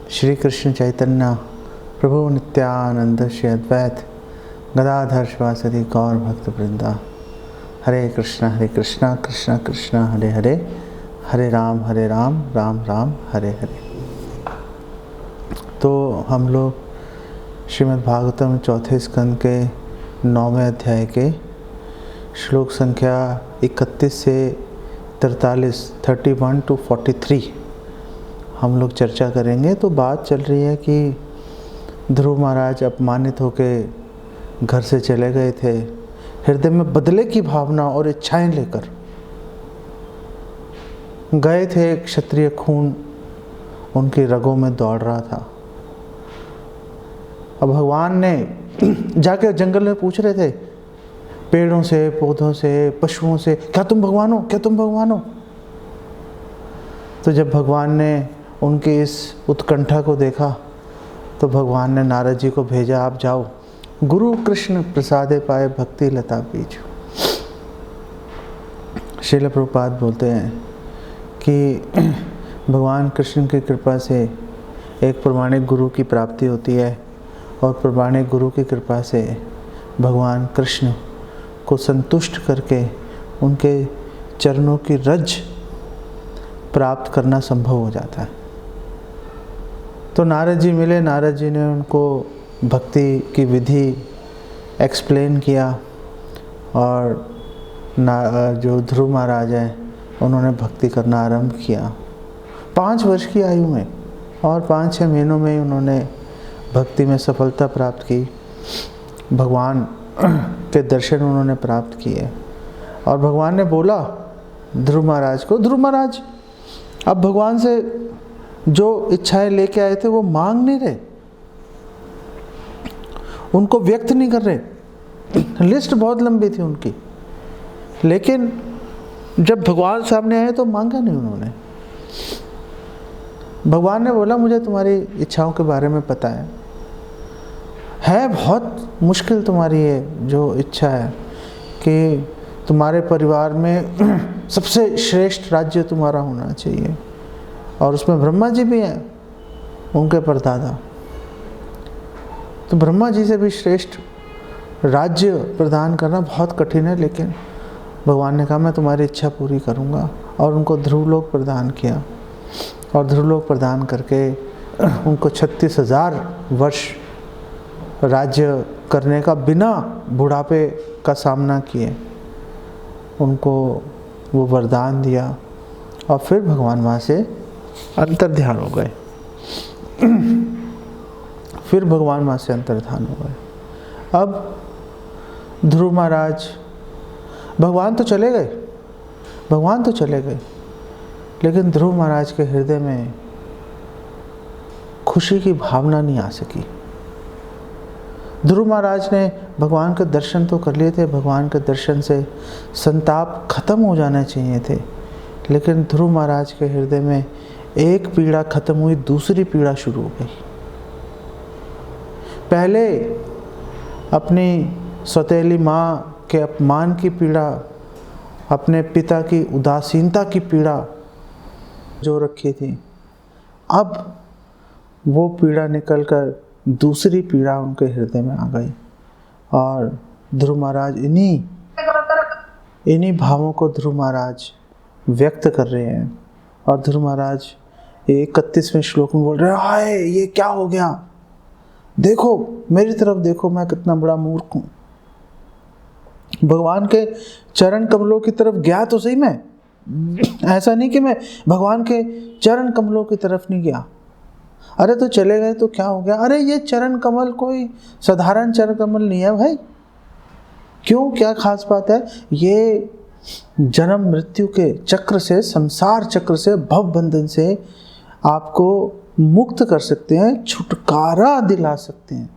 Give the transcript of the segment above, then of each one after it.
श्री कृष्ण चैतन्य प्रभु नित्यानंद श्री अद्वैत गदाधर शिवासदि गौर भक्त वृंदा। हरे कृष्णा कृष्णा कृष्णा हरे हरे, हरे राम राम राम हरे हरे। तो हम लोग श्रीमद् भागवतम चौथे स्कंद के 9वें अध्याय के श्लोक संख्या 31 से 43 31 to 43 हम लोग चर्चा करेंगे। तो बात चल रही है कि ध्रुव महाराज अपमानित होकर घर से चले गए थे, हृदय में बदले की भावना और इच्छाएं लेकर गए थे। क्षत्रिय खून उनकी रगों में दौड़ रहा था। अब भगवान ने जाके जंगल में पूछ रहे थे पेड़ों से, पौधों से, पशुओं से, क्या तुम भगवान हो, क्या तुम भगवान हो? तो जब भगवान ने उनकी इस उत्कंठा को देखा तो भगवान ने नारद जी को भेजा, आप जाओ, गुरु कृष्ण प्रसादे पाए भक्ति लता बीज। श्रील प्रभुपाद बोलते हैं कि भगवान कृष्ण की कृपा से एक प्रमाणिक गुरु की प्राप्ति होती है और प्रमाणिक गुरु की कृपा से भगवान कृष्ण को संतुष्ट करके उनके चरणों की रज प्राप्त करना संभव हो जाता है। तो नारद जी मिले, नारद जी ने उनको भक्ति की विधि एक्सप्लेन किया और जो ध्रुव महाराज हैं उन्होंने भक्ति करना आरंभ किया 5 वर्ष की आयु में, और 5-6 महीनों में ही उन्होंने भक्ति में सफलता प्राप्त की। भगवान के दर्शन उन्होंने प्राप्त किए और भगवान ने बोला ध्रुव महाराज को, ध्रुव महाराज अब भगवान से जो इच्छाएं लेके आए थे वो मांग नहीं रहे, उनको व्यक्त नहीं कर रहे। लिस्ट बहुत लंबी थी उनकी, लेकिन जब भगवान सामने आए तो मांगा नहीं उन्होंने। भगवान ने बोला मुझे तुम्हारी इच्छाओं के बारे में पता है बहुत मुश्किल तुम्हारी ये जो इच्छा है कि तुम्हारे परिवार में सबसे श्रेष्ठ राज्य तुम्हारा होना चाहिए, और उसमें ब्रह्मा जी भी हैं, उनके परदादा। तो ब्रह्मा जी से भी श्रेष्ठ राज्य प्रदान करना बहुत कठिन है, लेकिन भगवान ने कहा मैं तुम्हारी इच्छा पूरी करूंगा, और उनको ध्रुवलोक प्रदान किया। और ध्रुवलोक प्रदान करके उनको 36,000 वर्ष राज्य करने का, बिना बुढ़ापे का सामना किए उनको वो वरदान दिया। और फिर भगवान वहाँ से अंतर्ध्यान हो गए। फिर भगवान वहाँ से अंतर्ध्यान हो गए। अब ध्रुव महाराज, भगवान तो चले गए, लेकिन ध्रुव महाराज के हृदय में खुशी की भावना नहीं आ सकी। ध्रुव महाराज ने भगवान के दर्शन तो कर लिए थे, भगवान के दर्शन से संताप खत्म हो जाने चाहिए थे, लेकिन ध्रुव महाराज के हृदय में एक पीड़ा खत्म हुई, दूसरी पीड़ा शुरू हो गई। पहले अपनी सौतेली माँ के अपमान की पीड़ा, अपने पिता की उदासीनता की पीड़ा जो रखी थी, अब वो पीड़ा निकलकर दूसरी पीड़ा उनके हृदय में आ गई। और ध्रुव महाराज इन्हीं भावों को ध्रुव महाराज व्यक्त कर रहे हैं। और ध्रुव महाराज 31वें श्लोक में बोल रहे हैं, हाय ये क्या हो गया, देखो मेरी तरफ देखो, मैं कितना बड़ा मूर्ख हूँ। भगवान के चरण कमलों की तरफ गया तो सही मैं, ऐसा नहीं कि मैं भगवान के चरण कमलों की तरफ नहीं गया। अरे तो चले गए तो क्या हो गया? अरे ये चरण कमल कोई साधारण चरण कमल नहीं है भाई। क्यों, क्या खास बात है? ये जन्म मृत्यु के चक्र से, संसार चक्र से, भव बंधन से आपको मुक्त कर सकते हैं, छुटकारा दिला सकते हैं।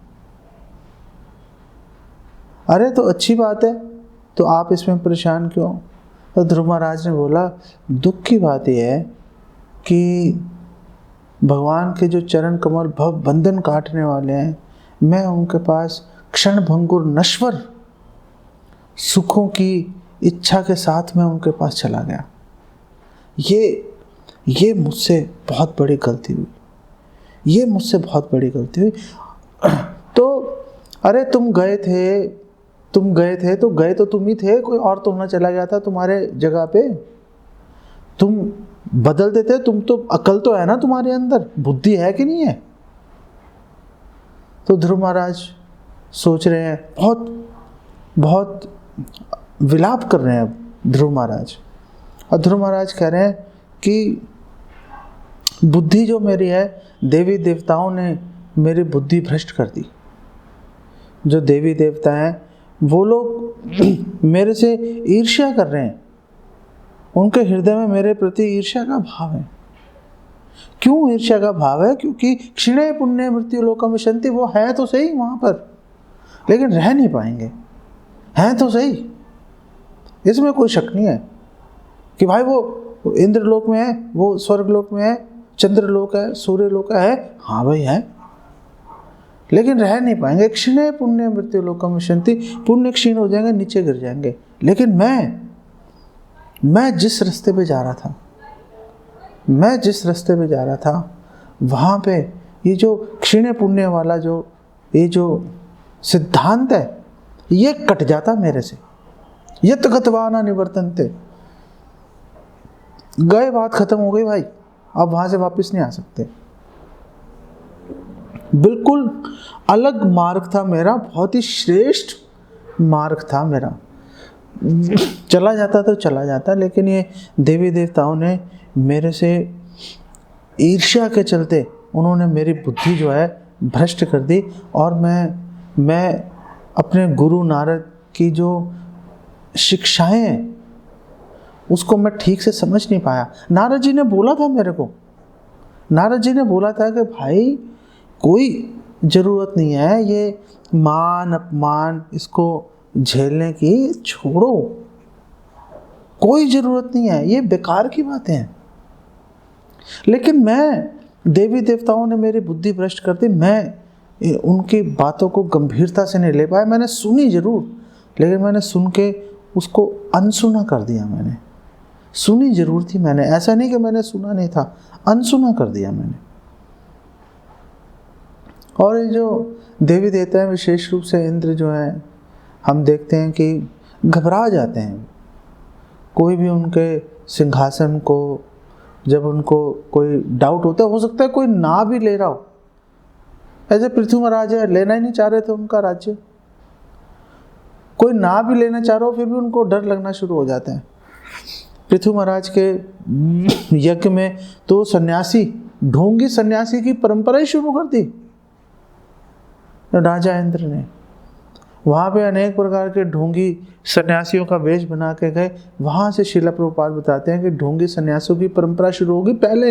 अरे तो अच्छी बात है, तो आप इसमें परेशान क्यों? तो ध्रुव महाराज ने बोला दुख की बात यह है कि भगवान के जो चरण कमल भव बंधन काटने वाले हैं, मैं उनके पास क्षण भंगुर नश्वर सुखों की इच्छा के साथ मैं उनके पास चला गया। ये मुझसे बहुत बड़ी गलती हुई ये मुझसे बहुत बड़ी गलती हुई। तो अरे तुम गए थे तो गए तो तुम ही थे, कोई और तो ना चला गया था तुम्हारे जगह पे। तुम बदल देते, तुम तो अकल तो है ना तुम्हारे अंदर, बुद्धि है कि नहीं है। तो ध्रुव महाराज सोच रहे हैं, बहुत विलाप कर रहे हैं अब ध्रुव महाराज। और ध्रुव महाराज कह रहे हैं कि बुद्धि जो मेरी है, देवी देवताओं ने मेरी बुद्धि भ्रष्ट कर दी। जो देवी देवता हैं वो लोग मेरे से ईर्ष्या कर रहे हैं, उनके हृदय में मेरे प्रति ईर्ष्या का भाव है। क्यों ईर्ष्या का भाव है? क्योंकि क्षीणे पुण्य मृत्यु लोकम विशन्ति, वो है तो सही वहां पर, लेकिन रह नहीं पाएंगे। हैं तो सही, इसमें कोई शक नहीं है कि भाई वो इंद्रलोक में है, वो स्वर्गलोक में है, चंद्रलोक है, सूर्यलोक है, हाँ भाई है, लेकिन रह नहीं पाएंगे। क्षीणे पुण्य मृत्यु लोकम विशन्ति, पुण्य क्षीण हो जाएंगे, नीचे गिर जाएंगे। लेकिन मैं जिस रास्ते पे जा रहा था, वहाँ पे ये जो क्षीण पुण्य वाला ये जो सिद्धांत है, ये कट जाता मेरे से। यत् गतवाना निवर्तन्ते, गए, बात खत्म हो गई भाई, अब वहां से वापस नहीं आ सकते। बिल्कुल अलग मार्ग था मेरा, बहुत ही श्रेष्ठ मार्ग था मेरा। चला जाता तो चला जाता, लेकिन ये देवी देवताओं ने मेरे से ईर्ष्या के चलते उन्होंने मेरी बुद्धि जो है भ्रष्ट कर दी। और मैं अपने गुरु नारद की जो शिक्षाएं हैं उसको मैं ठीक से समझ नहीं पाया। नारद जी ने बोला था मेरे को, नारद जी ने बोला था कि भाई कोई ज़रूरत नहीं है ये मान अपमान इसको झेलने की, छोड़ो, कोई ज़रूरत नहीं है, ये बेकार की बातें हैं। लेकिन देवी देवताओं ने मेरी बुद्धि भ्रष्ट कर दी, मैं उनकी बातों को गंभीरता से नहीं ले पाया। मैंने सुनी जरूर, लेकिन मैंने सुन के उसको अनसुना कर दिया। मैंने सुनी जरूर थी, मैंने, ऐसा नहीं कि मैंने सुना नहीं था, अनसुना कर दिया मैंने। और ये जो देवी देवता हैं, विशेष रूप से इंद्र जो है, हम देखते हैं कि घबरा जाते हैं। कोई भी उनके सिंहासन को, जब उनको कोई डाउट होता है, हो सकता है कोई ना भी ले रहा हो, ऐसे पृथ्वी महाराज है, लेना ही नहीं चाह रहे थे उनका राज्य, कोई ना भी लेना चाह रहा हो, फिर भी उनको डर लगना शुरू हो जाता है। पृथ्वी महाराज के यज्ञ में तो सन्यासी, ढोंगी सन्यासी की परंपरा ही शुरू कर दी राजा इंद्र ने। वहाँ पे अनेक प्रकार के ढोंगी सन्यासियों का वेश बना के गए। वहाँ से श्रील प्रभुपाद बताते हैं कि ढोंगी सन्यासियों की परंपरा शुरू होगी, पहले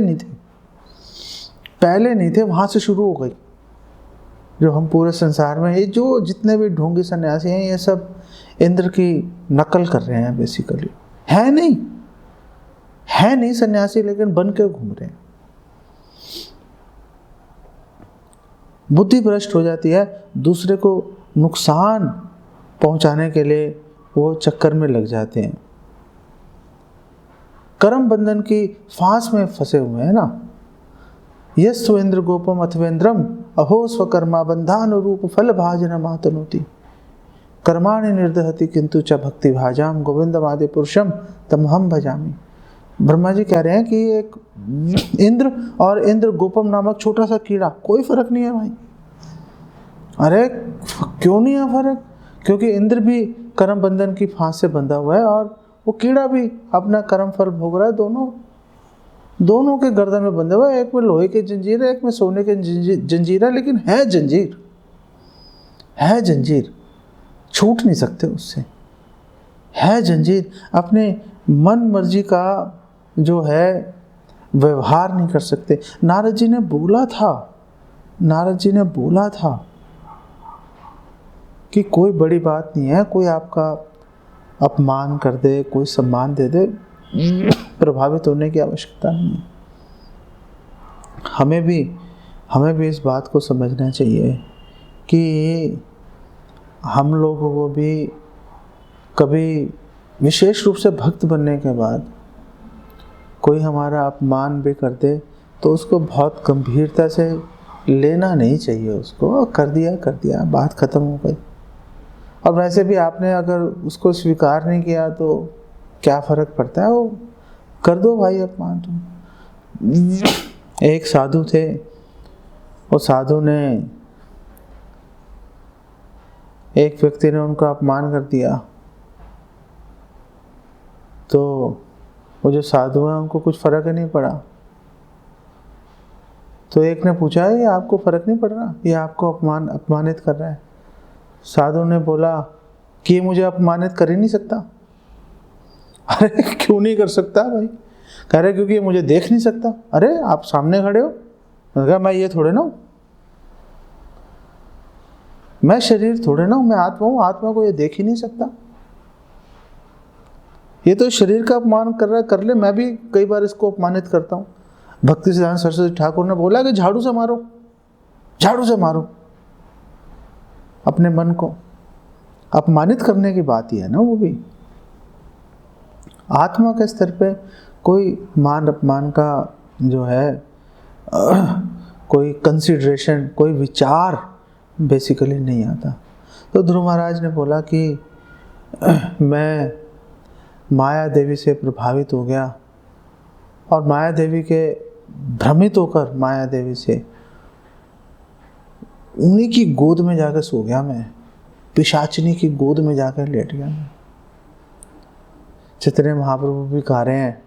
नहीं थे, वहाँ से शुरू हो गई। जो हम पूरे संसार में ये जो जितने भी ढोंगी सन्यासी हैं, ये सब इंद्र की नकल कर रहे हैं बेसिकली। है नहीं सन्यासी, लेकिन बन के घूम रहे हैं। बुद्धि भ्रष्ट हो जाती है, दूसरे को नुकसान पहुंचाने के लिए वो चक्कर में लग जाते हैं। कर्म बंधन की फांस में फंसे हुए हैं ना। यस्तु इंद्र गोपम अथवेंद्रम अहो स्वकर्मा बंधानुरूप फल भाजन मातनोति कर्माणि निर्दहति किंतु च भक्ति भाजाम गोविंदमादि पुरुषम तम हम भजामि। ब्रह्मा जी कह रहे हैं कि एक इंद्र और इंद्र गोपम नामक छोटा सा कीड़ा, कोई फर्क नहीं है भाई। अरे क्यों नहीं है फर्क? क्योंकि इंद्र भी कर्म बंधन की फांस से बंधा हुआ है और वो कीड़ा भी अपना कर्म फल भोग रहा है। दोनों के गर्दन में बंधे हुए, एक में लोहे की जंजीर है, एक में सोने की जंजीर है, लेकिन है जंजीर, छूट नहीं सकते उससे, है जंजीर। अपने मन मर्जी का जो है व्यवहार नहीं कर सकते। नारद जी ने बोला था कि कोई बड़ी बात नहीं है, कोई आपका अपमान कर दे, कोई सम्मान दे दे, प्रभावित होने की आवश्यकता नहीं है। हमें भी इस बात को समझना चाहिए कि हम लोगों को भी कभी विशेष रूप से भक्त बनने के बाद कोई हमारा अपमान भी कर दे तो उसको बहुत गंभीरता से लेना नहीं चाहिए उसको, कर दिया बात खत्म हो गई। और वैसे भी आपने अगर उसको स्वीकार नहीं किया तो क्या फर्क पड़ता है, वो कर दो भाई अपमान। तुम एक साधु थे, वो साधु ने, एक व्यक्ति ने उनका अपमान कर दिया, तो वो जो साधु है उनको कुछ फर्क ही नहीं पड़ा। तो एक ने पूछा, ये आपको फर्क नहीं पड़ रहा, ये आपको अपमानित कर रहा है। साधु ने बोला कि ये मुझे अपमानित कर ही नहीं सकता। अरे क्यों नहीं कर सकता भाई? कह रहे क्योंकि ये मुझे देख नहीं सकता। अरे आप सामने खड़े हो, मैंने कहा मैं ये थोड़े ना हूं, मैं शरीर थोड़े ना हूं, मैं आत्मा हूं, आत्मा को ये देख ही नहीं सकता। ये तो शरीर का अपमान कर रहा है, कर ले, मैं भी कई बार इसको अपमानित करता हूं। भक्ति सिद्धांत सरस्वती ठाकुर ने बोला कि झाड़ू से मारो, झाड़ू से मारो अपने मन को। अपमानित करने की बात ही है ना वो भी। आत्मा के स्तर पे कोई मान अपमान का जो है कोई कंसिडरेशन, कोई विचार बेसिकली नहीं आता। तो ध्रुव महाराज ने बोला कि मैं माया देवी से प्रभावित हो गया और माया देवी के भ्रमित होकर माया देवी से उन्हीं की गोद में जाकर सो गया, मैं पिशाचिनी की गोद में जाकर लेट गया मैं। चैतन्य महाप्रभु भी कह रहे हैं,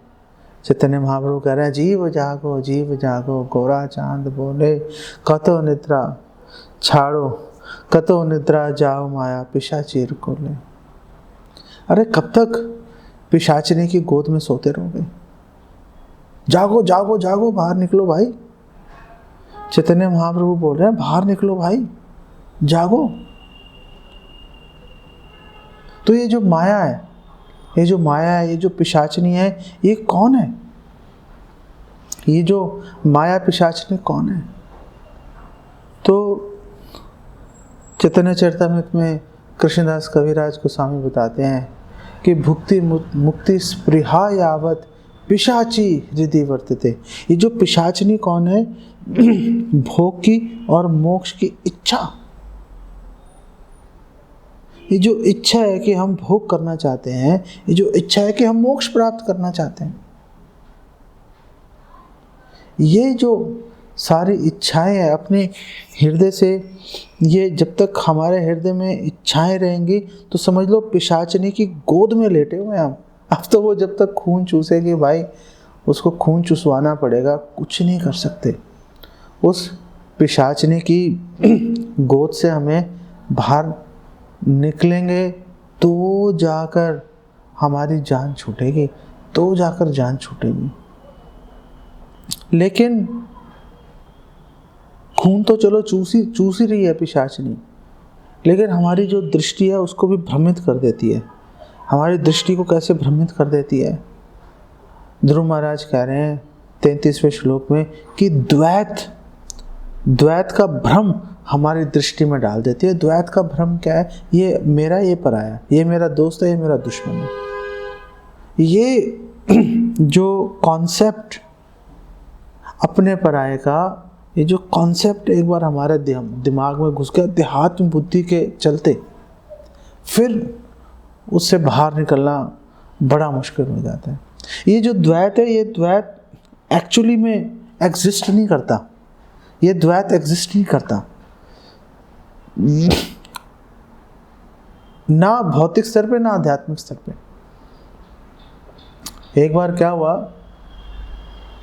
चैतन्य महाप्रभु कह रहे हैं, जीव जागो जीव जागो, गोरा चांद बोले कतो निद्रा छाड़ो, कतो निद्रा जाओ माया पिशाचीर को ले। अरे कब तक पिशाचिनी की गोद में सोते रहोगे? जागो जागो जागो, बाहर निकलो भाई। चैतन्य महाप्रभु बोल रहे हैं, बाहर निकलो भाई, जागो। तो ये जो माया है, ये जो माया है, ये जो पिशाचिनी है, ये कौन है? ये जो माया पिशाचिनी कौन है? तो चैतन्य चरितामृत में कृष्णदास कविराज गोस्वामी बताते हैं कि भुक्ति मुक्ति स्पृहा यावत पिशाची हृदय वर्तते। ये जो पिशाचिनी कौन है? भोग की और मोक्ष की इच्छा। ये जो इच्छा है कि हम भोग करना चाहते हैं, ये जो इच्छा है कि हम मोक्ष प्राप्त करना चाहते हैं, ये जो सारी इच्छाएं हैं अपने हृदय से, ये जब तक हमारे हृदय में इच्छाएं रहेंगी तो समझ लो पिशाचिनी की गोद में लेटे हुए हम। अब तो वो जब तक खून चूसेगी भाई, उसको खून चुसवाना पड़ेगा, कुछ नहीं कर सकते। उस पिशाचिनी की गोद से हमें बाहर निकलेंगे तो जाकर हमारी जान छूटेगी, तो जाकर जान छूटेगी। लेकिन खून तो चलो चूस ही रही है पिशाचिनी, लेकिन हमारी जो दृष्टि है उसको भी भ्रमित कर देती है। हमारी दृष्टि को कैसे भ्रमित कर देती है? ध्रुव महाराज कह रहे हैं 33वें श्लोक में कि द्वैत का भ्रम हमारी दृष्टि में डाल देती है। द्वैत का भ्रम क्या है? ये मेरा, ये पराया, ये मेरा दोस्त है, ये मेरा दुश्मन है। ये जो कॉन्सेप्ट अपने पराये का, ये जो कॉन्सेप्ट एक बार हमारे दिमाग में घुस गया देहात्म बुद्धि के चलते, फिर उससे बाहर निकलना बड़ा मुश्किल हो जाता है। ये जो द्वैत है, ये द्वैत एक्चुअली में एग्जिस्ट नहीं करता। ये द्वैत एग्जिस्ट नहीं करता, ना भौतिक स्तर पे ना आध्यात्मिक स्तर पे। एक बार क्या हुआ,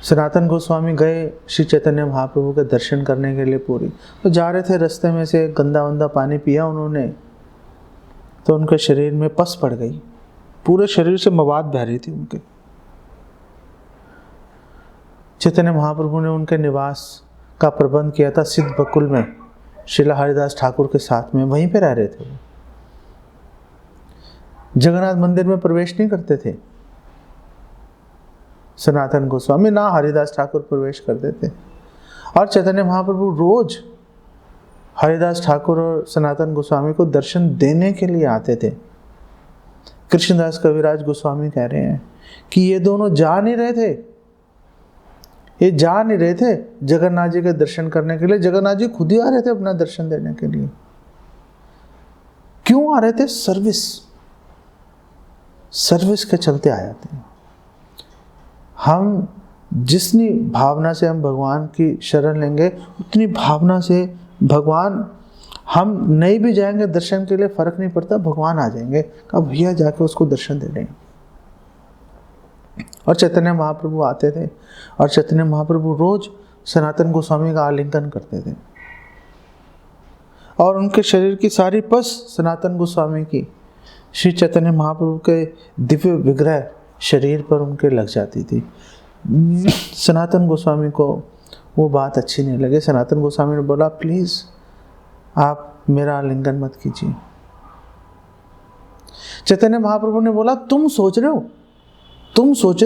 सनातन गोस्वामी गए श्री चैतन्य महाप्रभु के दर्शन करने के लिए पूरी, तो जा रहे थे, रास्ते में से गंदा वंदा पानी पिया उन्होंने, तो उनके शरीर में पस पड़ गई, पूरे शरीर से मवाद बह रही थी उनके। चैतन्य महाप्रभु ने उनके निवास का प्रबंध किया था सिद्ध बकुल में, श्रीला हरिदास ठाकुर के साथ में, वहीं पे रह रहे थे। जगन्नाथ मंदिर में प्रवेश नहीं करते थे सनातन गोस्वामी, ना हरिदास ठाकुर प्रवेश करते थे। और चैतन्य महाप्रभु रोज हरिदास ठाकुर और सनातन गोस्वामी को दर्शन देने के लिए आते थे। कृष्णदास कविराज गोस्वामी कह रहे हैं कि ये दोनों जा नहीं रहे थे, ये जा नहीं रहे थे जगन्नाथ जी के दर्शन करने के लिए, जगन्नाथ जी खुद ही आ रहे थे अपना दर्शन देने के लिए। क्यों आ रहे थे? सर्विस के चलते आ जाते हैं। हम जितनी भावना से हम भगवान की शरण लेंगे, उतनी भावना से भगवान, हम नहीं भी जाएंगे दर्शन के लिए, फर्क नहीं पड़ता, भगवान आ जाएंगे, कब भैया जाके उसको दर्शन दे लेंगे। और चैतन्य महाप्रभु आते थे, और चैतन्य महाप्रभु रोज सनातन गोस्वामी का आलिंगन करते थे, और उनके शरीर की सारी पस सनातन गोस्वामी की, श्री चैतन्य महाप्रभु के दिव्य विग्रह शरीर पर उनके लग जाती थी। सनातन गोस्वामी को वो बात अच्छी नहीं लगी। सनातन गोस्वामी ने बोला, प्लीज आप मेरा आलिंगन मत कीजिए। चैतन्य महाप्रभु ने बोला, तुम सोच रहे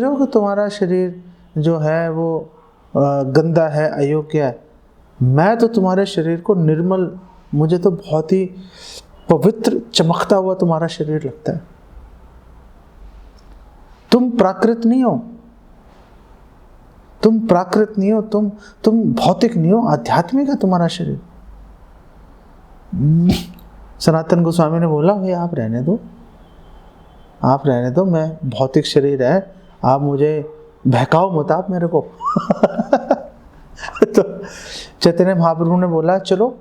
हो कि तुम्हारा शरीर जो है वो गंदा है, अयोग्य है। मैं तो तुम्हारे शरीर को निर्मल, मुझे तो बहुत ही पवित्र चमकता हुआ तुम्हारा शरीर लगता है। तुम प्राकृत नहीं हो, तुम भौतिक नहीं हो, आध्यात्मिक है तुम्हारा शरीर। सनातन गोस्वामी ने बोला, भाई आप रहने दो, मैं भौतिक शरीर है, आप मुझे बहकाओ मत आप मेरे को। तो चैतन्य महाप्रभु ने बोला, चलो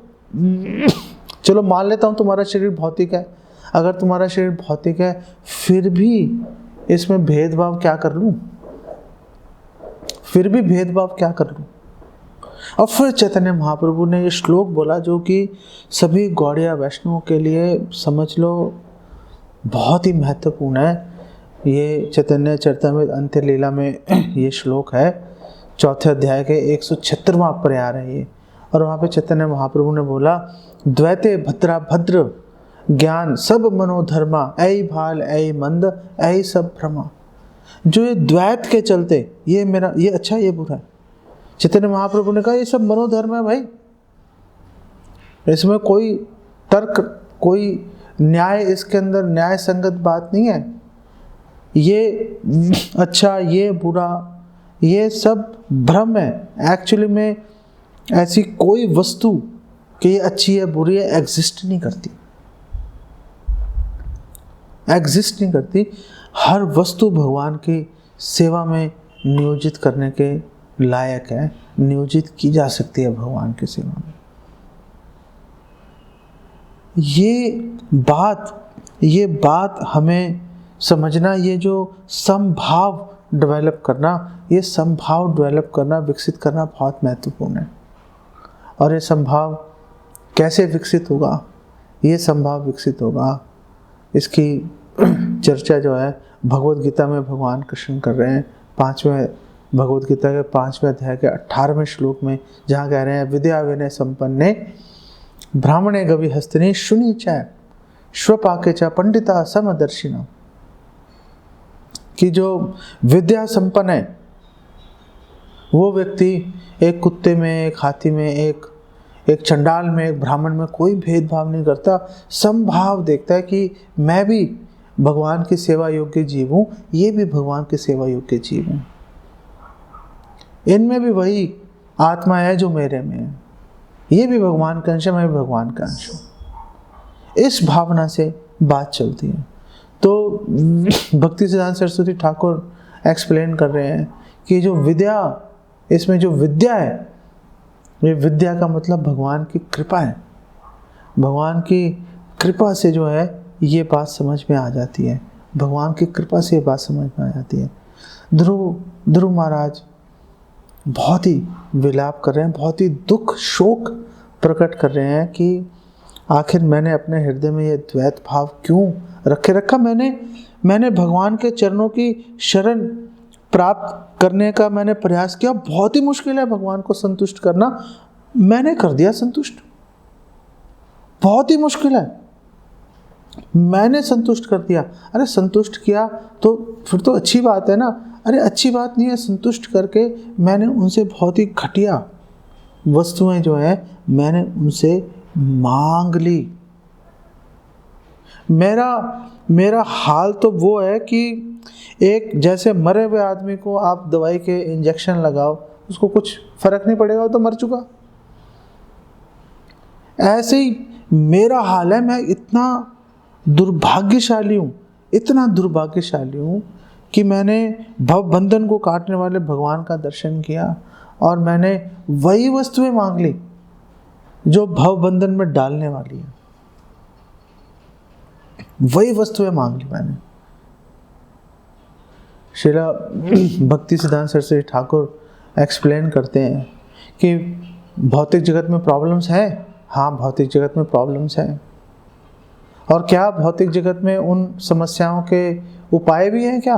मान लेता हूं तुम्हारा शरीर भौतिक है। अगर तुम्हारा शरीर भौतिक है, फिर भी इसमें भेदभाव क्या कर लूं? और फिर चैतन्य महाप्रभु ने ये श्लोक बोला, जो कि सभी गौड़िया वैष्णवों के लिए समझ लो बहुत ही महत्वपूर्ण है। ये चैतन्य चरितामृत अंत्य लीला में ये श्लोक है, 4 अध्याय के 176वां प्रयार है ये। और वहाँ पे चैतन्य महाप्रभु ने बोला, द्वैते भद्र ज्ञान सब मनोधर्मा, ऐ भाल ऐ मंद ऐ सब भ्रमा। जो ये द्वैत के चलते, ये मेरा, ये अच्छा ये बुरा है। चैतन्य महाप्रभु ने कहा, ये सब मनोधर्म है भाई, इसमें कोई तर्क, कोई न्याय, इसके अंदर न्याय संगत बात नहीं है। ये अच्छा ये बुरा, ये सब भ्रम है। एक्चुअली में ऐसी कोई वस्तु कि ये अच्छी है बुरी है एग्जिस्ट नहीं करती। हर वस्तु भगवान की सेवा में नियोजित करने के लायक है, नियोजित की जा सकती है भगवान की सेवा में। ये बात हमें समझना, ये जो समभाव डेवलप करना, विकसित करना बहुत महत्वपूर्ण है। और ये समभाव कैसे विकसित होगा? ये समभाव विकसित होगा, इसकी चर्चा जो है भगवद गीता में भगवान कृष्ण कर रहे हैं, 5वें भगवद गीता के 5वें अध्याय के 18वें श्लोक में, जहाँ कह रहे हैं, विद्या विनय संपन्ने ब्राह्मणे गवि हस्तिनी शुनि च श्वपाके च पंडिता समदर्शिना। कि जो विद्या संपन्न है वो व्यक्ति एक कुत्ते में, एक हाथी में, एक चंडाल में, एक ब्राह्मण में कोई भेदभाव नहीं करता, समभाव देखता है कि मैं भी भगवान की सेवा योग्य जीव हूँ, ये भी भगवान की सेवा योग्य जीव हूँ, इनमें भी वही आत्मा है जो मेरे में है, ये भी भगवान का अंश है, मैं भी भगवान का अंश हूँ। इस भावना से बात चलती है। तो भक्ति सिद्धांत सरस्वती ठाकुर एक्सप्लेन कर रहे हैं कि जो विद्या, इसमें जो विद्या है, ये विद्या का मतलब भगवान की कृपा है। भगवान की कृपा से जो है ये बात समझ में आ जाती है, भगवान की कृपा से ये बात समझ में आ जाती है। ध्रुव महाराज बहुत ही विलाप कर रहे हैं, बहुत ही दुख शोक प्रकट कर रहे हैं कि आखिर मैंने अपने हृदय में ये द्वैत भाव क्यों रखा। मैंने भगवान के चरणों की शरण प्राप्त करने का मैंने प्रयास किया, बहुत ही मुश्किल है भगवान को संतुष्ट करना, मैंने कर दिया संतुष्ट, बहुत ही मुश्किल है, मैंने संतुष्ट कर दिया। अरे संतुष्ट किया तो फिर तो अच्छी बात है ना। अरे अच्छी बात नहीं है, संतुष्ट करके मैंने उनसे बहुत ही घटिया वस्तुएं जो है मैंने उनसे मांग ली। मेरा हाल तो वो है कि एक जैसे मरे हुए आदमी को आप दवाई के इंजेक्शन लगाओ, उसको कुछ फर्क नहीं पड़ेगा, वो तो मर चुका। ऐसे ही मेरा हाल है, मैं इतना दुर्भाग्यशाली हूँ, इतना दुर्भाग्यशाली हूँ कि मैंने भव बंधन को काटने वाले भगवान का दर्शन किया और मैंने वही वस्तुएं मांग ली जो भव बंधन में डालने वाली है, वही वस्तुएं मांग ली मैंने। श्रीला भक्ति सिद्धांत सरस्वती ठाकुर एक्सप्लेन करते हैं कि भौतिक जगत में प्रॉब्लम्स है। हाँ, भौतिक जगत में प्रॉब्लम्स हैं। और क्या भौतिक जगत में उन समस्याओं के उपाय भी हैं क्या?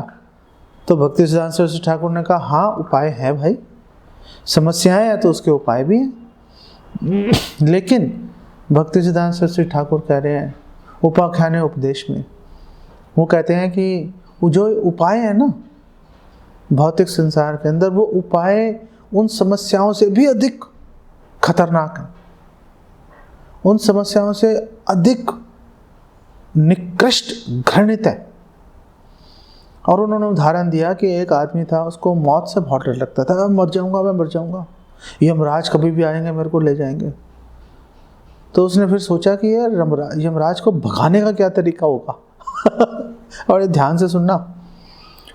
तो भक्ति सिद्धांत सरस्वती ठाकुर ने कहा हाँ, उपाय है भाई, समस्याएं हैं तो उसके उपाय भी हैं। लेकिन भक्ति सिद्धांत सरस्वती ठाकुर कह रहे हैं उपाख्यान उपदेश में, वो कहते हैं कि वो जो उपाय है ना भौतिक संसार के अंदर, वो उपाय उन समस्याओं से भी अधिक खतरनाक है, उन समस्याओं से अधिक निकृष्ट घृणित है। और उन्होंने उदाहरण दिया कि एक आदमी था, उसको मौत से बहुत डर लगता था, मैं मर जाऊंगा, मैं मर जाऊंगा, यमराज कभी भी आएंगे मेरे को ले जाएंगे। तो उसने फिर सोचा कि यार यमराज को भगाने का क्या तरीका होगा। और ये ध्यान से सुनना,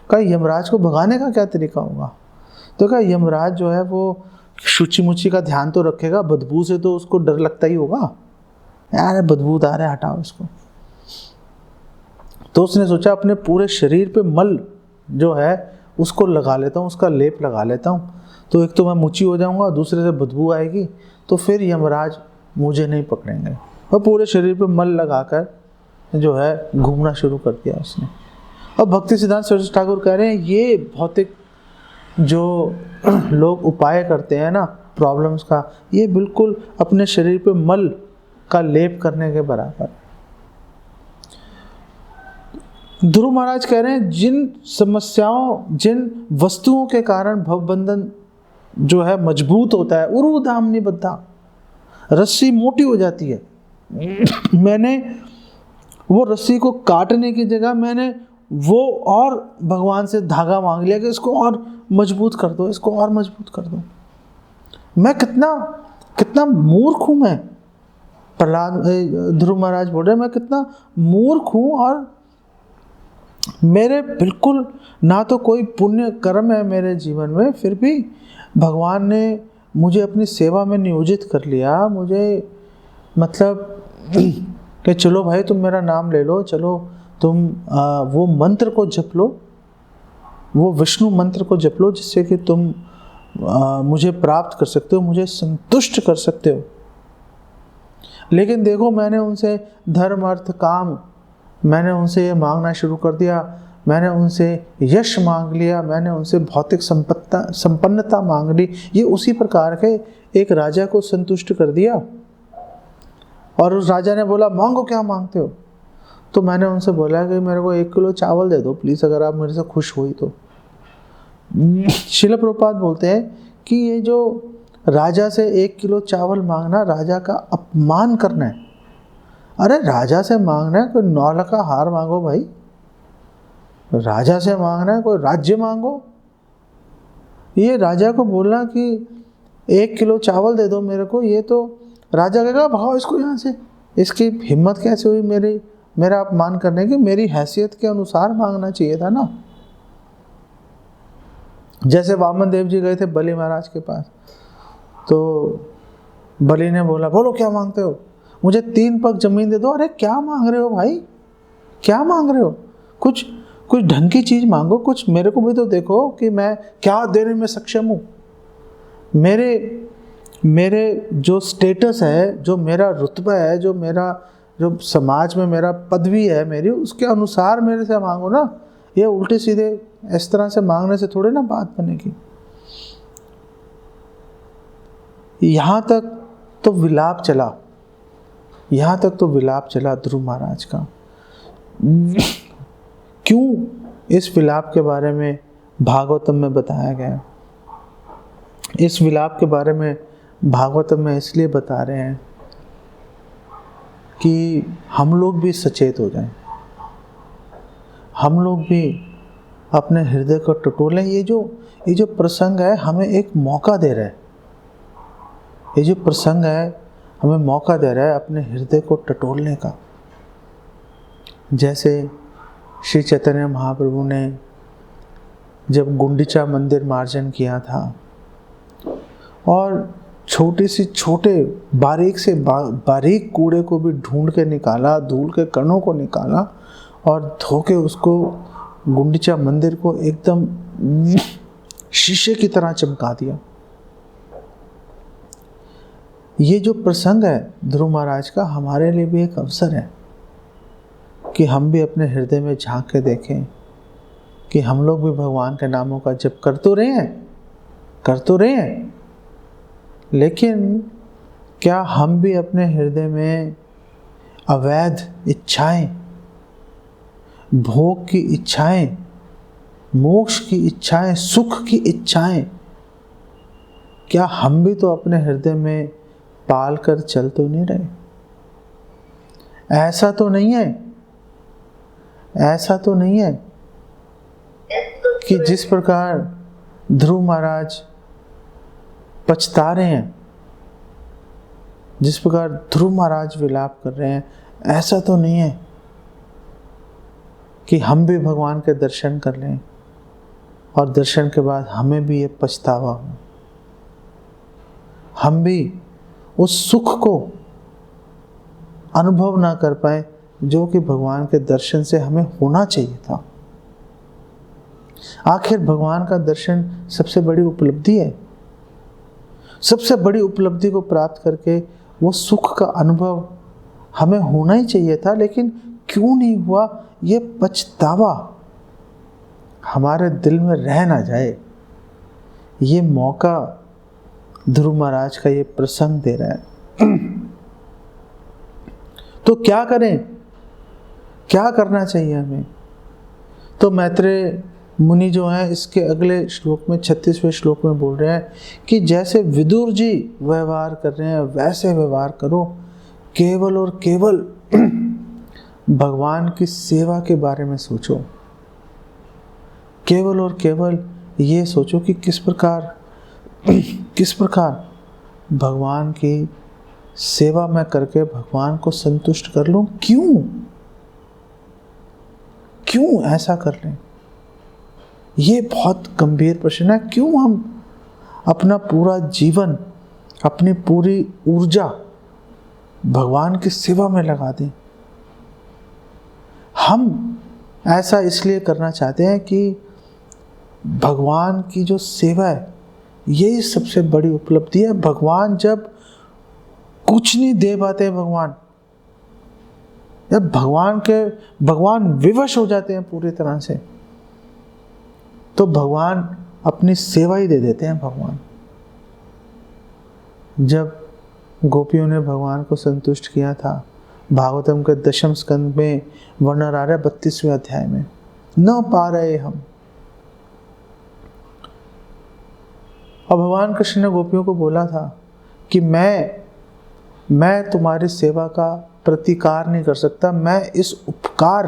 कहा यमराज को भगाने का क्या तरीका होगा? तो कहा यमराज जो है वो शुचि मुचि का ध्यान तो रखेगा, बदबू से तो उसको डर लगता ही होगा, यार बदबूदार है, हटाओ इसको। तो उसने सोचा अपने पूरे शरीर पे मल जो है उसको लगा लेता हूँ, उसका लेप लगा लेता हूँ, तो एक तो मैं मुची हो जाऊंगा, दूसरे से बदबू आएगी, तो फिर यमराज मुझे नहीं पकड़ेंगे। और पूरे शरीर पे मल लगाकर जो है घूमना शुरू कर दिया उसने। और भक्ति सिद्धांत सरस्वती ठाकुर कह रहे हैं ये भौतिक जो लोग उपाय करते हैं ना प्रॉब्लम्स का, ये बिल्कुल अपने शरीर पे मल का लेप करने के बराबर। ध्रुव महाराज कह रहे हैं जिन समस्याओं, जिन वस्तुओं के कारण भवबंधन जो है मजबूत होता है, उरु धामनी बद्धा, रस्सी मोटी हो जाती है, मैंने वो रस्सी को काटने की जगह मैंने वो और भगवान से धागा मांग लिया कि इसको और मजबूत कर दो, इसको और मजबूत कर दो। मैं कितना मूर्ख हूं मैं, प्रहलाद ध्रुव महाराज बोल रहे हैं मैं कितना मूर्ख हूं, और मेरे बिल्कुल ना तो कोई पुण्य कर्म है मेरे जीवन में, फिर भी भगवान ने मुझे अपनी सेवा में नियोजित कर लिया। मुझे मतलब कि चलो भाई तुम मेरा नाम ले लो, चलो तुम वो मंत्र को जप लो, वो विष्णु मंत्र को जप लो, जिससे कि तुम मुझे प्राप्त कर सकते हो, मुझे संतुष्ट कर सकते हो। लेकिन देखो मैंने उनसे धर्म अर्थ काम, मैंने उनसे ये मांगना शुरू कर दिया, मैंने उनसे यश मांग लिया, मैंने उनसे भौतिक संपन्नता मांग ली। ये उसी प्रकार के एक राजा को संतुष्ट कर दिया। और उस राजा ने बोला मांगो, क्या मांगते हो? तो मैंने उनसे बोला कि मेरे को 1 किलो चावल दे दो प्लीज़, अगर आप मेरे से खुश हुई तो। श्रील प्रभुपाद बोलते हैं कि ये जो राजा से 1 किलो चावल मांगना राजा का अपमान करना है। अरे राजा से मांगना है, कोई 9 लाख का हार मांगो भाई, राजा से मांगना है कोई राज्य मांगो। ये राजा को बोलना कि 1 किलो चावल दे दो मेरे को, ये तो राजा कहेगा भागो इसको यहाँ से, इसकी हिम्मत कैसे हुई मेरा अपमान करने की? मेरी हैसियत के अनुसार मांगना चाहिए था ना। जैसे वामन देव जी गए थे बलि महाराज के पास, तो बलि ने बोला बोलो क्या मांगते हो? मुझे 3 पग जमीन दे दो। अरे क्या मांग रहे हो भाई, क्या मांग रहे हो? कुछ ढंग की चीज़ मांगो, कुछ मेरे को भी तो देखो कि मैं क्या देने में सक्षम हूँ। मेरे जो स्टेटस है, जो मेरा रुतबा है, जो समाज में मेरा पदवी है मेरी, उसके अनुसार मेरे से मांगो ना। ये उल्टे सीधे इस तरह से मांगने से थोड़े ना बात बनेगी। यहाँ तक तो विलाप चला, यहाँ तक तो विलाप चला ध्रुव महाराज का। क्यों इस विलाप के बारे में भागवतम में बताया गया? इस विलाप के बारे में भागवतम में इसलिए बता रहे हैं कि हम लोग भी सचेत हो जाएं, हम लोग भी अपने हृदय को टटोलें। ये जो प्रसंग है हमें एक मौका दे रहा है, ये जो प्रसंग है हमें मौका दे रहा है अपने हृदय को टटोलने का। जैसे श्री चैतन्य महाप्रभु ने जब गुंडीचा मंदिर मार्जन किया था और छोटे बारीक से बारीक कूड़े को भी ढूंढ के निकाला, धूल के कणों को निकाला और धो के उसको गुंडीचा मंदिर को एकदम शीशे की तरह चमका दिया। ये जो प्रसंग है ध्रुव महाराज का हमारे लिए भी एक अवसर है कि हम भी अपने हृदय में झांक के देखें कि हम लोग भी भगवान के नामों का जप कर तो रहे हैं, लेकिन क्या हम भी अपने हृदय में अवैध इच्छाएं, भोग की इच्छाएं, मोक्ष की इच्छाएं, सुख की इच्छाएं, क्या हम भी तो अपने हृदय में पाल कर चल तो नहीं रहे? ऐसा तो नहीं है कि जिस प्रकार ध्रुव महाराज पछता रहे हैं, जिस प्रकार ध्रुव महाराज विलाप कर रहे हैं, ऐसा तो नहीं है कि हम भी भगवान के दर्शन कर लें और दर्शन के बाद हमें भी ये पछतावा हो, हम भी उस सुख को अनुभव ना कर पाए जो कि भगवान के दर्शन से हमें होना चाहिए था। आखिर भगवान का दर्शन सबसे बड़ी उपलब्धि है। सबसे बड़ी उपलब्धि को प्राप्त करके वो सुख का अनुभव हमें होना ही चाहिए था, लेकिन क्यों नहीं हुआ, ये पछतावा हमारे दिल में रह ना जाए। ये मौका ध्रुव महाराज का ये प्रसंग दे रहा है। तो क्या करें, क्या करना चाहिए हमें? तो मैत्रेय मुनि जो हैं इसके अगले श्लोक में 36वें श्लोक में बोल रहे हैं कि जैसे विदुर जी व्यवहार कर रहे हैं वैसे व्यवहार करो, केवल और केवल भगवान की सेवा के बारे में सोचो, केवल और केवल ये सोचो कि किस प्रकार भगवान की सेवा मैं करके भगवान को संतुष्ट कर लूं। क्यों ऐसा कर लें? ये बहुत गंभीर प्रश्न है। क्यों हम अपना पूरा जीवन, अपनी पूरी ऊर्जा भगवान की सेवा में लगा दें? हम ऐसा इसलिए करना चाहते हैं कि भगवान की जो सेवा है यही सबसे बड़ी उपलब्धि है। भगवान जब कुछ नहीं दे पाते, जब भगवान विवश हो जाते हैं पूरी तरह से, तो भगवान अपनी सेवा ही दे देते हैं। भगवान जब गोपियों ने भगवान को संतुष्ट किया था, भागवतम के 10वें स्कंद में वर्णन आ रहा है 32वें अध्याय में, न पा रहे हम। और भगवान कृष्ण ने गोपियों को बोला था कि मैं तुम्हारी सेवा का प्रतिकार नहीं कर सकता, मैं इस उपकार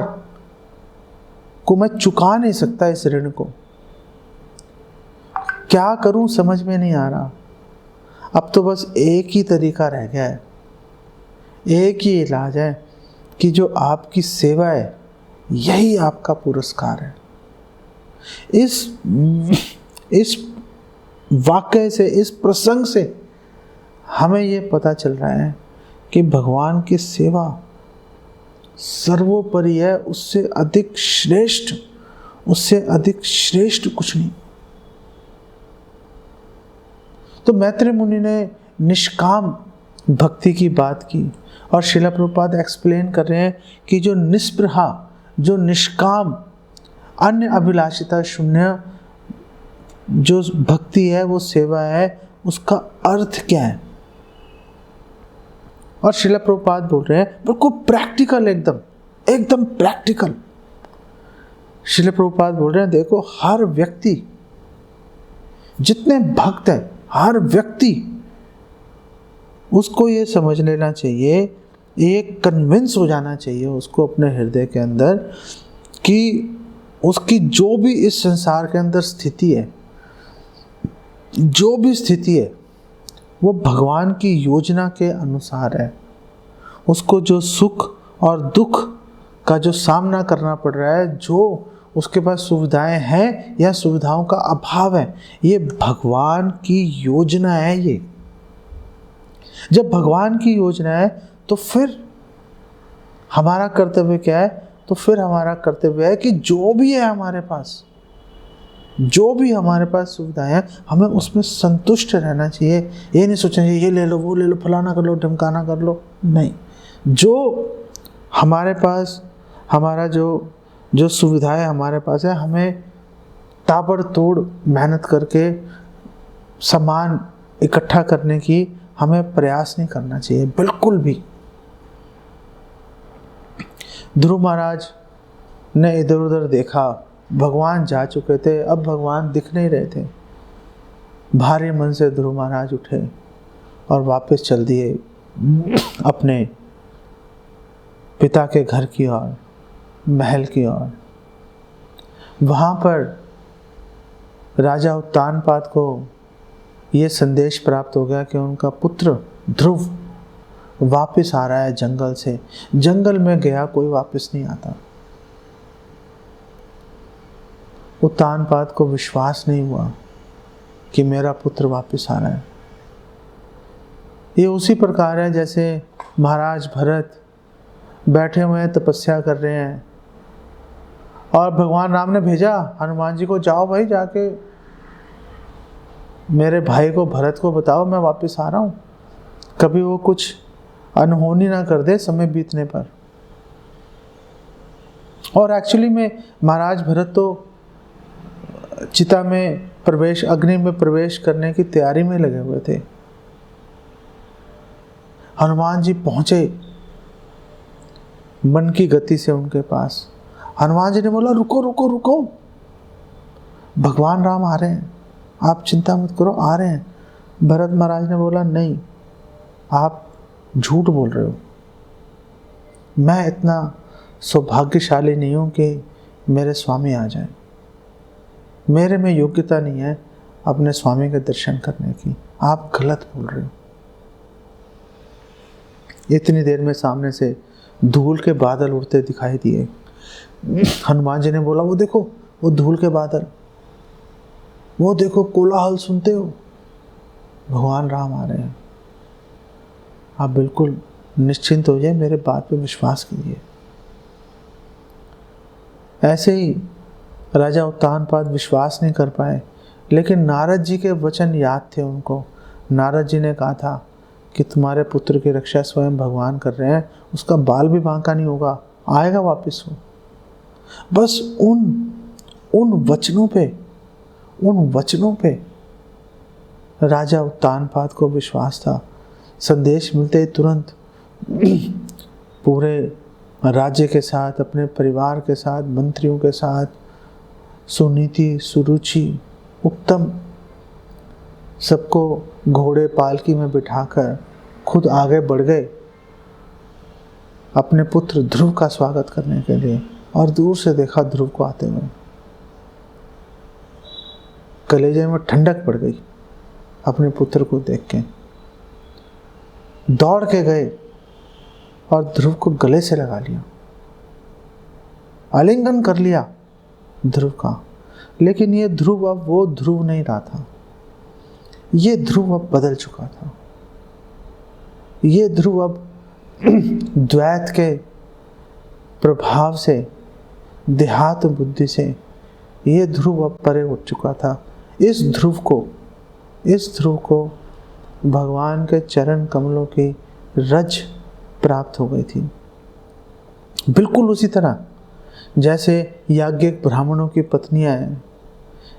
को मैं चुका नहीं सकता, इस ऋण को। क्या करूं समझ में नहीं आ रहा। अब तो बस एक ही तरीका रह गया है, एक ही इलाज है कि जो आपकी सेवा है यही आपका पुरस्कार है। इस वाक्य से, इस प्रसंग से हमें ये पता चल रहा है कि भगवान की सेवा सर्वोपरि है, उससे अधिक श्रेष्ठ कुछ नहीं। तो मैत्रेय मुनि ने निष्काम भक्ति की बात की और श्रील प्रभुपाद एक्सप्लेन कर रहे हैं कि जो निष्पृहा, जो निष्काम, अन्य अभिलाषिता शून्य जो भक्ति है, वो सेवा है, उसका अर्थ क्या है। और श्रील प्रभुपाद बोल रहे हैं बिल्कुल प्रैक्टिकल, एकदम प्रैक्टिकल। श्रील प्रभुपाद बोल रहे हैं देखो, हर व्यक्ति, जितने भक्त है, हर व्यक्ति उसको ये समझ लेना चाहिए, एक कन्विंस हो जाना चाहिए उसको अपने हृदय के अंदर कि उसकी जो भी इस संसार के अंदर स्थिति है, जो भी स्थिति है वो भगवान की योजना के अनुसार है। उसको जो सुख और दुख का जो सामना करना पड़ रहा है, जो उसके पास सुविधाएं हैं या सुविधाओं का अभाव है, ये भगवान की योजना है। ये जब भगवान की योजना है तो फिर हमारा कर्तव्य क्या है? तो फिर हमारा कर्तव्य है कि जो भी है हमारे पास, जो भी हमारे पास सुविधाएं हैं, हमें उसमें संतुष्ट रहना चाहिए। ये नहीं सोचना चाहिए ये ले लो, वो ले लो, फलाना कर लो, ढमकाना कर लो। नहीं, जो हमारे पास, हमारा जो सुविधाएं हमारे पास है, हमें ताबड़तोड़ मेहनत करके सामान इकट्ठा करने की हमें प्रयास नहीं करना चाहिए, बिल्कुल भी। ध्रुव महाराज ने इधर उधर देखा, भगवान जा चुके थे, अब भगवान दिख नहीं रहे थे। भारी मन से ध्रुव महाराज उठे और वापस चल दिए अपने पिता के घर की ओर, महल की ओर। वहाँ पर राजा उत्तानपाद को ये संदेश प्राप्त हो गया कि उनका पुत्र ध्रुव वापस आ रहा है जंगल से। जंगल में गया कोई वापस नहीं आता। उत्तानपाद को विश्वास नहीं हुआ कि मेरा पुत्र वापस आ रहा है। ये उसी प्रकार है जैसे महाराज भरत बैठे हुए हैं, तपस्या कर रहे हैं, और भगवान राम ने भेजा हनुमान जी को, जाओ भाई जाके मेरे भाई को भरत को बताओ मैं वापस आ रहा हूँ। कभी वो कुछ अनहोनी ना कर दे समय बीतने पर। और एक्चुअली में महाराज भरत तो चिता में प्रवेश, अग्नि में प्रवेश करने की तैयारी में लगे हुए थे। हनुमान जी पहुंचे मन की गति से उनके पास। हनुमान जी ने बोला रुको रुको रुको, भगवान राम आ रहे हैं, आप चिंता मत करो, आ रहे हैं। भरत महाराज ने बोला नहीं, आप झूठ बोल रहे हो, मैं इतना सौभाग्यशाली नहीं हूं कि मेरे स्वामी आ जाएं। मेरे में योग्यता नहीं है अपने स्वामी के दर्शन करने की, आप गलत बोल रहे हो। इतनी देर में सामने से धूल के बादल उड़ते दिखाई दिए। हनुमान जी ने बोला वो देखो वो धूल के बादल, वो देखो कोलाहल सुनते हो, भगवान राम आ रहे हैं। आप बिल्कुल निश्चिंत हो जाए, मेरे बात पे विश्वास कीजिए। ऐसे ही राजा उत्तानपाद विश्वास नहीं कर पाए, लेकिन नारद जी के वचन याद थे उनको। नारद जी ने कहा था कि तुम्हारे पुत्र की रक्षा स्वयं भगवान कर रहे हैं, उसका बाल भी बांका नहीं होगा, आएगा वापस वो। बस उन वचनों पे राजा उत्तानपाद को विश्वास था। संदेश मिलते ही तुरंत पूरे राज्य के साथ, अपने परिवार के साथ, मंत्रियों के साथ, सुनीति सुरुचि उत्तम सबको घोड़े पालकी में बिठाकर खुद आगे बढ़ गए अपने पुत्र ध्रुव का स्वागत करने के लिए। और दूर से देखा ध्रुव को आते हुए, कलेजे में ठंडक पड़ गई अपने पुत्र को देख के। दौड़ के गए और ध्रुव को गले से लगा लिया, आलिंगन कर लिया ध्रुव का। लेकिन ये ध्रुव अब वो ध्रुव नहीं रहा था, ये ध्रुव अब बदल चुका था। ये ध्रुव अब द्वैत के प्रभाव से, देहात बुद्धि से ये ध्रुव अब परे उठ चुका था। इस ध्रुव को भगवान के चरण कमलों की रज प्राप्त हो गई थी। बिल्कुल उसी तरह जैसे याज्ञिक ब्राह्मणों की पत्नियां हैं,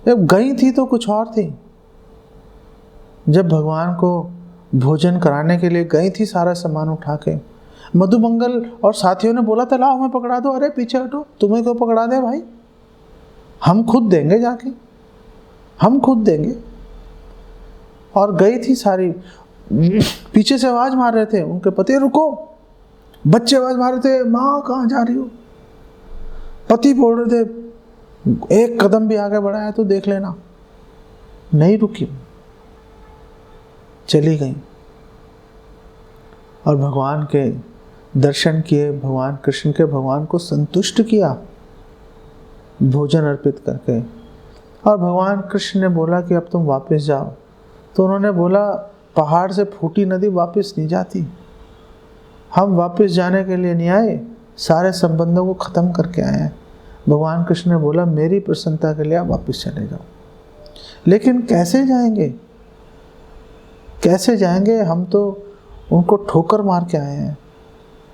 जब गई थी तो कुछ और थी। जब भगवान को भोजन कराने के लिए गई थी सारा सामान उठा के, मधुमंगल और साथियों ने बोला था लाओ हमें पकड़ा दो। अरे पीछे हटो, तुम्हें क्यों पकड़ा दे भाई, हम खुद देंगे, जाके हम खुद देंगे। और गई थी सारी, पीछे से आवाज मार रहे थे उनके पति, रुको। बच्चे आवाज मार रहे थे, माँ कहाँ जा रही हो। पति बोल रहे थे एक कदम भी आगे बढ़ाया तो देख लेना। नहीं रुकी, चली गईं और भगवान के दर्शन किए, भगवान कृष्ण के भगवान को संतुष्ट किया भोजन अर्पित करके। और भगवान कृष्ण ने बोला कि अब तुम वापस जाओ। तो उन्होंने बोला, पहाड़ से फूटी नदी वापस नहीं जाती, हम वापस जाने के लिए नहीं आए, सारे संबंधों को ख़त्म करके आए हैं। भगवान कृष्ण ने बोला, मेरी प्रसन्नता के लिए आप वापस चले जाओ। लेकिन कैसे जाएंगे, कैसे जाएंगे, हम तो उनको ठोकर मार के आए हैं।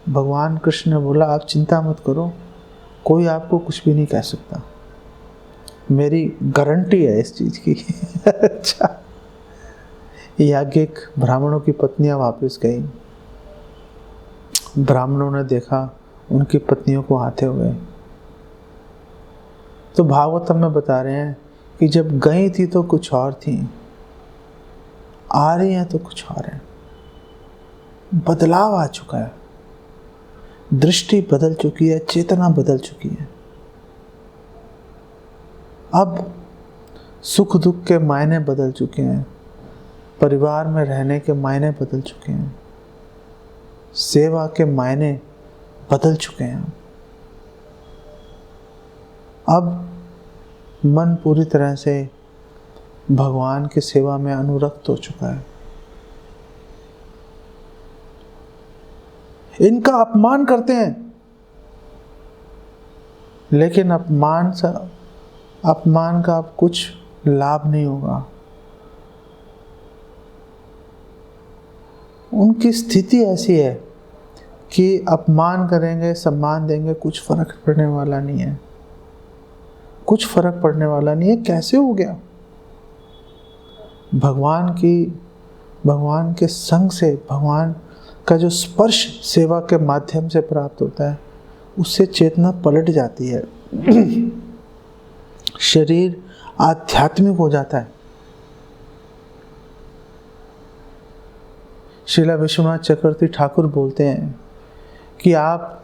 भगवान कृष्ण ने बोला, आप चिंता मत करो, कोई आपको कुछ भी नहीं कह सकता, मेरी गारंटी है इस चीज़ की। अच्छा, याज्ञिक ब्राह्मणों की पत्नियां वापस गई। ब्राह्मणों ने देखा उनकी पत्नियों को आते हुए। तो भागवतम में बता रहे हैं कि जब गई थी तो कुछ और थी, आ रही हैं तो कुछ और है। बदलाव आ चुका है, दृष्टि बदल चुकी है, चेतना बदल चुकी है। अब सुख दुख के मायने बदल चुके हैं, परिवार में रहने के मायने बदल चुके हैं, सेवा के मायने बदल चुके हैं। अब मन पूरी तरह से भगवान की सेवा में अनुरक्त हो चुका है। इनका अपमान करते हैं, लेकिन अपमान का अब कुछ लाभ नहीं होगा। उनकी स्थिति ऐसी है कि अपमान करेंगे, सम्मान देंगे, कुछ फर्क पड़ने वाला नहीं है, कुछ फर्क पड़ने वाला नहीं है। कैसे हो गया? भगवान के संग से, भगवान का जो स्पर्श सेवा के माध्यम से प्राप्त होता है, उससे चेतना पलट जाती है, शरीर आध्यात्मिक हो जाता है। श्रीला विश्वनाथ चक्रवर्ती ठाकुर बोलते हैं कि आप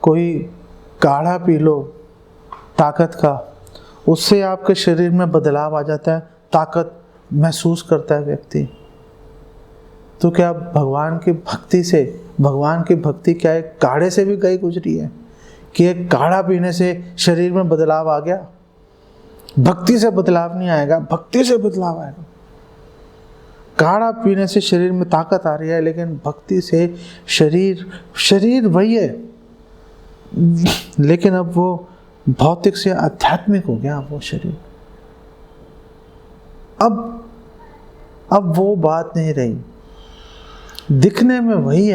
कोई काढ़ा पी लो ताकत का, उससे आपके शरीर में बदलाव आ जाता है, ताकत महसूस करता है व्यक्ति। तो क्या भगवान की भक्ति क्या एक काढ़े से भी गई गुजरी है कि एक काढ़ा पीने से शरीर में बदलाव आ गया? भक्ति से बदलाव नहीं आएगा, भक्ति से बदलाव आएगा। काढ़ा पीने से शरीर में ताकत आ रही है, लेकिन भक्ति से शरीर वही है, लेकिन अब वो भौतिक से आध्यात्मिक हो गया वो शरीर। अब वो बात नहीं रही। दिखने में वही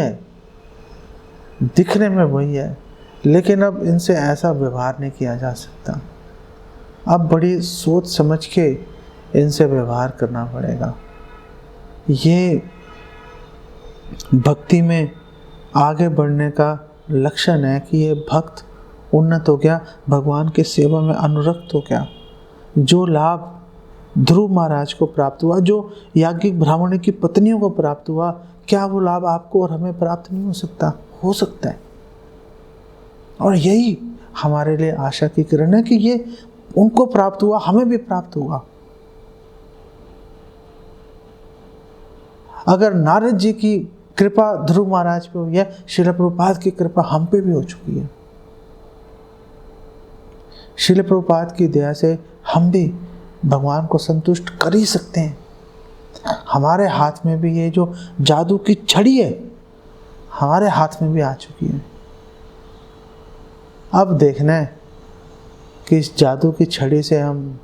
है, लेकिन अब इनसे ऐसा व्यवहार नहीं किया जा सकता। अब बड़ी सोच समझ के इनसे व्यवहार करना पड़ेगा। ये भक्ति में आगे बढ़ने का लक्षण है कि ये भक्त उन्नत हो गया, भगवान की सेवा में अनुरक्त हो गया। जो लाभ ध्रुव महाराज को प्राप्त हुआ, जो याज्ञिक ब्राह्मण की पत्नियों को प्राप्त हुआ, क्या वो लाभ आपको और हमें प्राप्त नहीं हो सकता? हो सकता है। और यही हमारे लिए आशा की किरण है कि ये उनको प्राप्त हुआ, हमें भी प्राप्त होगा। अगर नारद जी की कृपा ध्रुव महाराज पे हुई है, श्रील प्रभुपाद की कृपा हम पे भी हो चुकी है। श्रील प्रभुपाद की दया से हम भी भगवान को संतुष्ट कर ही सकते हैं। हमारे हाथ में भी ये जो जादू की छड़ी है, हमारे हाथ में भी आ चुकी है। अब देखना है कि इस जादू की छड़ी से हम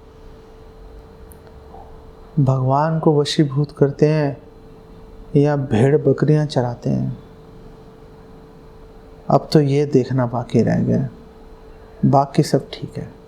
भगवान को वशीभूत करते हैं या भेड़ बकरियां चराते हैं। अब तो ये देखना बाकी रह गया, बाकी सब ठीक है।